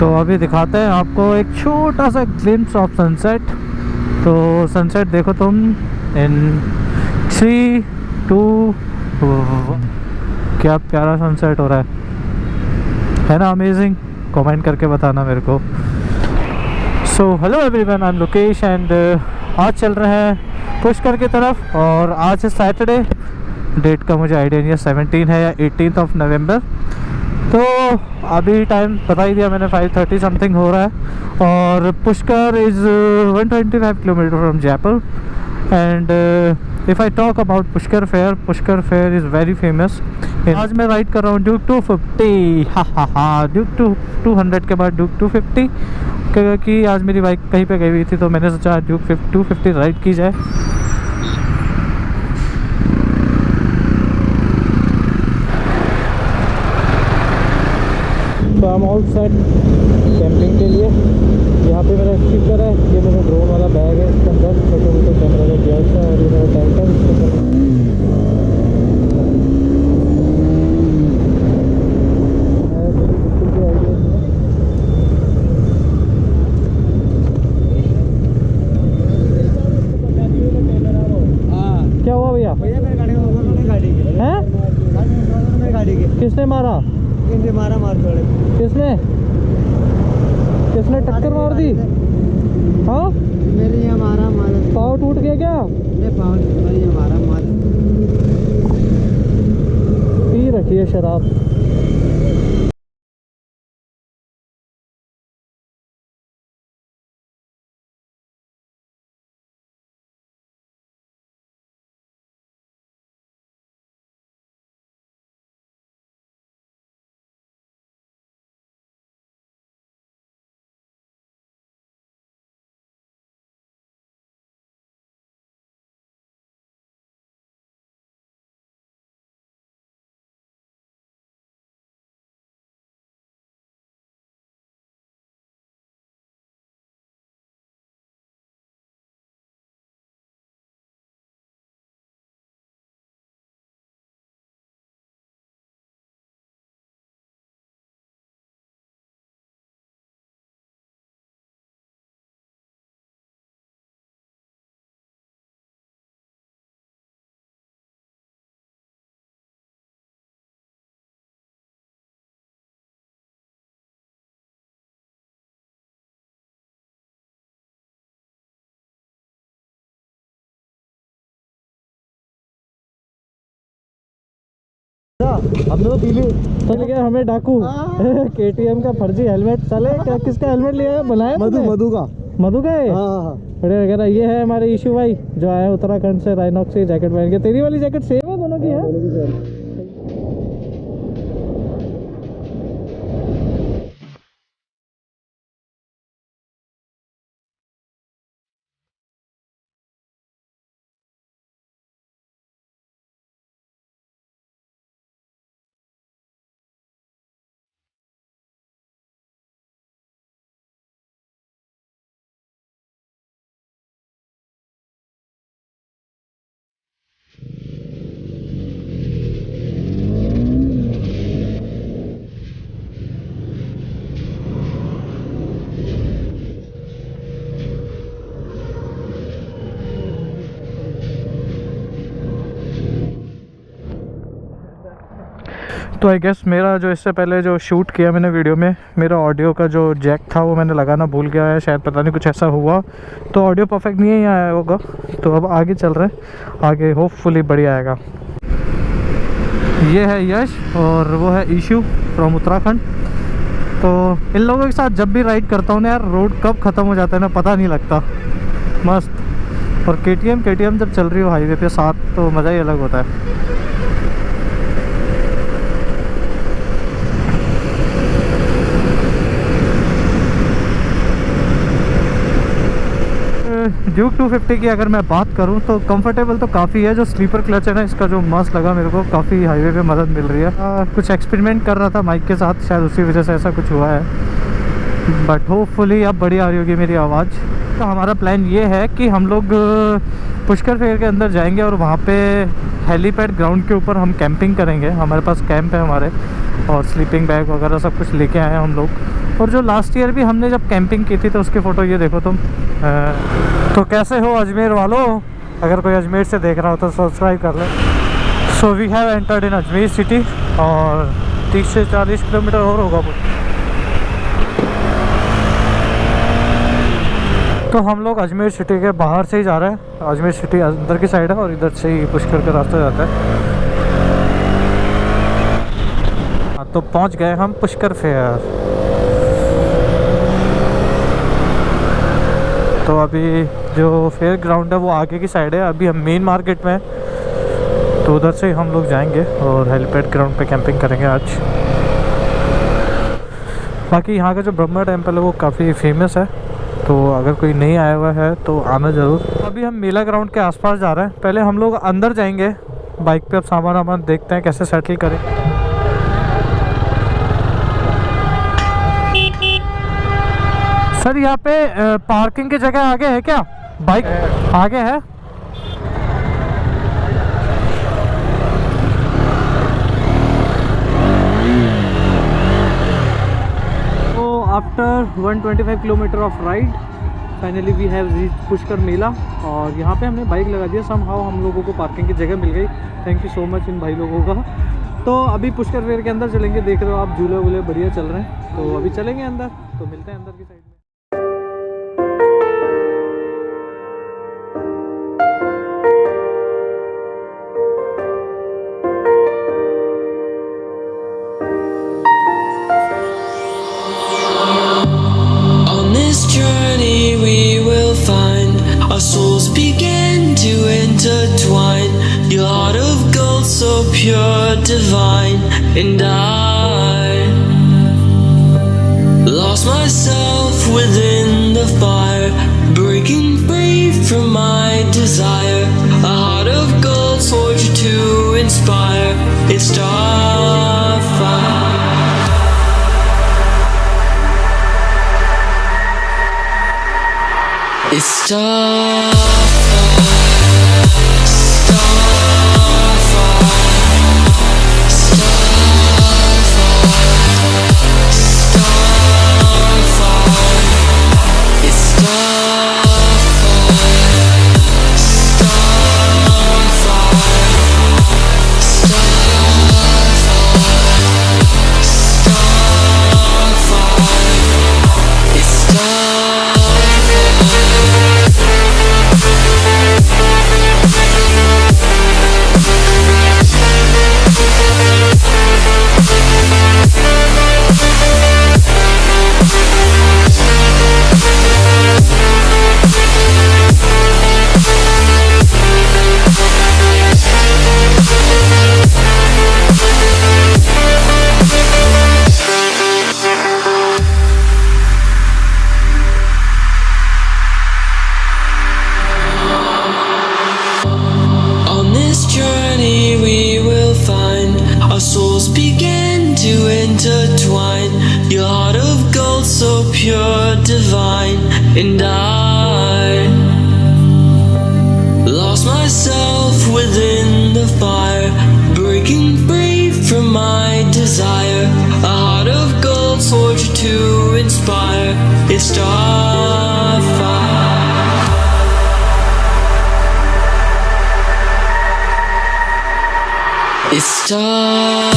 तो अभी दिखाते हैं आपको एक छोटा सा ग्लिम्स ऑफ सनसेट। तो सनसेट देखो तुम इन 3, 2, 1। क्या प्यारा सनसेट हो रहा है ना? अमेजिंग। कमेंट करके बताना मेरे को। So hello everyone, I am Lokesh and आज चल रहे हैं पुष्कर की तरफ। और आज है सैटरडे, डेट का मुझे आइडिया नहीं है, 17 है या 18 ऑफ नवंबर। तो अभी टाइम बता ही दिया मैंने, 5:30 समथिंग हो रहा है। और Pushkar is 125 kilometre from Jaipur. And if I talk about Pushkar fair is very famous. आज मैं राइड कर रहा हूँ ड्यूक 250। हा ड्यूक 200 के बाद ड्यूक 250, क्योंकि आज मेरी बाइक कहीं पे गई हुई थी तो मैंने सोचा ड्यूक 250 राइड की जाए। तो हम ऑल सेट कैंपिंग के लिए। यहाँ पे मेरा स्पीकर है, ये मेरा ड्रोन वाला बैग है, इसके अंदर छोटे मोटे कैमरे का गैस है, और ये मेरा टेंट है इसके अंदर। क्या हुआ भैया? किसने मारा? मार छोड़े। किसने टक्कर मार दी? हाँ, मेरे यहाँ मारा पाँव टूट गया क्या? पाँव मारा पी रखी है शराब। हमने तो पीली चल गया, हमें डाकू KTM का फर्जी हेलमेट। चले क्या, किसका हेलमेट लिया है? बनाया मधु का है। बड़े वगैरह। ये है हमारे इशू भाई जो आए उत्तराखंड से, राइनॉक्स की जैकेट पहन के। तेरी वाली जैकेट सेम है दोनों की? है तो आई गेस मेरा जो इससे पहले जो शूट किया मैंने वीडियो में, मेरा ऑडियो का जो जैक था वो मैंने लगाना भूल गया है शायद, पता नहीं कुछ ऐसा हुआ तो ऑडियो परफेक्ट नहीं आया होगा। तो अब आगे चल रहे हैं, आगे होपफुली बढ़िया आएगा। ये है यश और वो है इशू फ्रॉम उत्तराखंड। तो इन लोगों के साथ जब भी राइड करता हूँ ना यार, रोड कब ख़त्म हो जाता है ना पता नहीं लगता। मस्त। और KTM जब चल रही हो हाईवे पे साथ तो मज़ा ही अलग होता है। ड्यूक 250 की अगर मैं बात करूं तो कंफर्टेबल तो काफ़ी है। जो स्लीपर क्लच है ना इसका, जो मस्त लगा मेरे को, काफ़ी हाईवे पे मदद मिल रही है। कुछ एक्सपेरिमेंट कर रहा था माइक के साथ, शायद उसी वजह से ऐसा कुछ हुआ है। बट होपफुली अब बढ़िया आ रही होगी मेरी आवाज़। तो हमारा प्लान ये है कि हम लोग पुष्कर फेयर के अंदर जाएंगे और वहाँ पे हेलीपैड ग्राउंड के ऊपर हम कैंपिंग करेंगे। हमारे पास कैंप है हमारे, और स्लीपिंग बैग वगैरह सब कुछ लेके आए हैं हम लोग। और जो लास्ट ईयर भी हमने जब कैंपिंग की थी तो उसकी फ़ोटो ये देखो तुम। तो कैसे हो अजमेर वालों? अगर कोई अजमेर से देख रहा हो तो सब्सक्राइब कर ले। So we have entered in Ajmer city, और 30 से 40 किलोमीटर और होगा वो। तो हम लोग अजमेर सिटी के बाहर से ही जा रहे हैं। अजमेर सिटी अंदर की साइड है और इधर से ही पुष्कर का रास्ता जाता है। तो पहुंच गए हम पुष्कर फेयर। तो अभी जो फेयर ग्राउंड है वो आगे की साइड है, अभी हम मेन मार्केट में हैं। तो उधर से ही हम लोग जाएंगे और हेलीपैड ग्राउंड पे कैंपिंग करेंगे आज। बाकी यहाँ का जो ब्रह्मा टेम्पल है वो काफ़ी फेमस है, तो अगर कोई नहीं आया हुआ है तो आना ज़रूर। अभी हम मेला ग्राउंड के आसपास जा रहे हैं। पहले हम लोग अंदर जाएंगे बाइक पे, अब सामान वामान देखते हैं कैसे सेटल करें। सर यहाँ पे पार्किंग की जगह आगे है क्या? बाइक आगे है? After 125 kilometre of ride finally we have reached Pushkar Mela. और यहाँ पे हमने बाइक लगा दिया, समहाउ हम लोगों को पार्किंग की जगह मिल गई। Thank you so much in भाई लोगों का। तो अभी पुष्कर फेयर के अंदर चलेंगे। देख रहे हो आप झूले वूले बढ़िया चल रहे हैं, तो अभी चलेंगे अंदर। तो मिलते हैं अंदर की साइड में। Souls begin to intertwine. Your heart of gold, so pure, divine. And I lost myself within the fire, breaking free from my desire. A heart of gold, forged to inspire. It's starfire. It's starfire, starfire, starfire, starfire. It's starfire, intertwine. Your heart of gold, so pure, divine. And I lost myself within the fire, breaking free from my desire. A heart of gold, forged to inspire. It's starfire. It's starfire.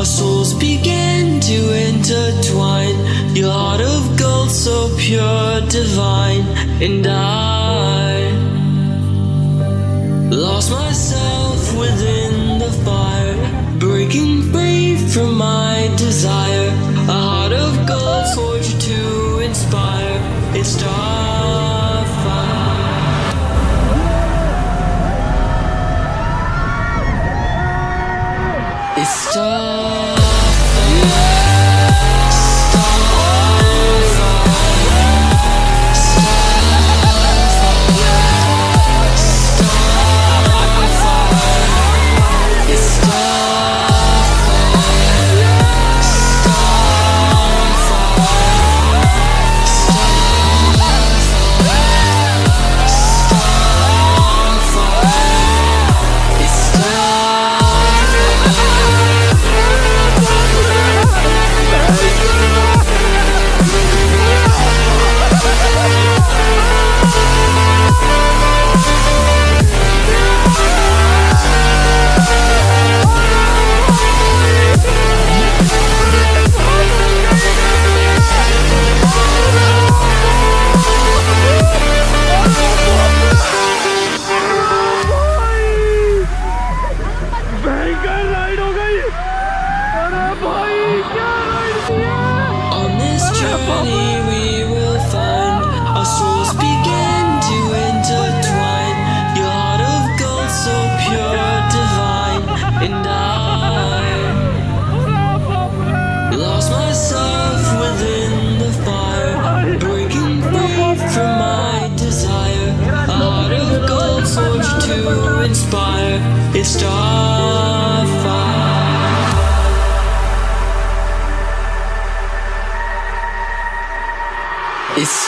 our souls began to intertwine. Your heart of gold, so pure, divine, and I lost myself within the fire, breaking free from my desire. A heart of gold forged to inspire. It's starfire. It's starfire. It's starfire. It's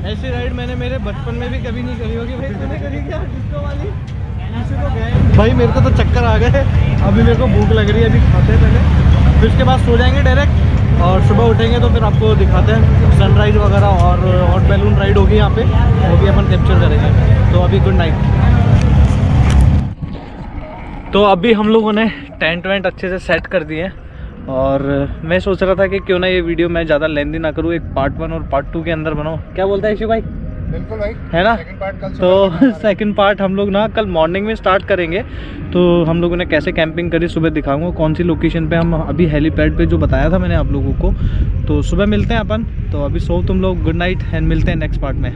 ऐसी ride मैंने मेरे बचपन में भी कभी नहीं करी होगी। भाई तूने करी क्या डिस्को वाली? इसे तो गए भाई, मेरे को तो चक्कर आ गए। अभी मेरे को भूख लग रही है, अभी खाते हैं पहले, फिर उसके बाद सो जाएंगे डायरेक्ट और सुबह उठेंगे तो फिर आपको दिखाते हैं सनराइज़ वगैरह। और हॉट बैलून राइड होगी यहाँ पे, वो भी अपन कैप्चर करेंगे। तो अभी गुड नाइट। तो अभी हम लोगों ने टेंट वेंट अच्छे से सेट कर दिए और मैं सोच रहा था कि क्यों ना ये वीडियो मैं ज़्यादा लेंथी ना करूँ, एक पार्ट 1 और पार्ट 2 के अंदर बनाऊँ। क्या बोलता है इशू भाई? बिल्कुल भाई, है ना? सेकंड पार्ट कल तो सेकंड पार्ट हम लोग ना कल मॉर्निंग में स्टार्ट करेंगे। तो हम लोगों ने कैसे कैंपिंग करी सुबह दिखाऊंगा, कौन सी लोकेशन पे हम अभी हेलीपैड पे जो बताया था मैंने आप लोगों को। तो सुबह मिलते हैं अपन। तो अभी सो तुम लोग, गुड नाइट एंड मिलते हैं नेक्स्ट पार्ट में।